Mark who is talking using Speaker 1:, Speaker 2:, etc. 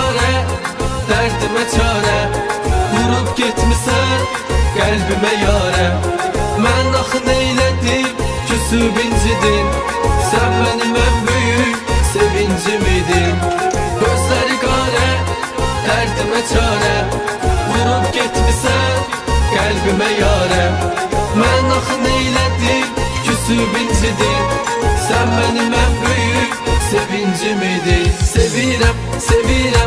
Speaker 1: qare, dərdimə çarə. Vurub getmisən qəlbimə yarə. Mən axı neylədim, küsüb incidin. Sən mənim ən böyük sevincim idin. Gözləri qare, dərdimə çarə. Vurub getmisən qəlbimə yarə. Mən axı neylədim, küsüb incidin. Sən mənim ən böyük sevincim idin. Sevirəm, sevirəm.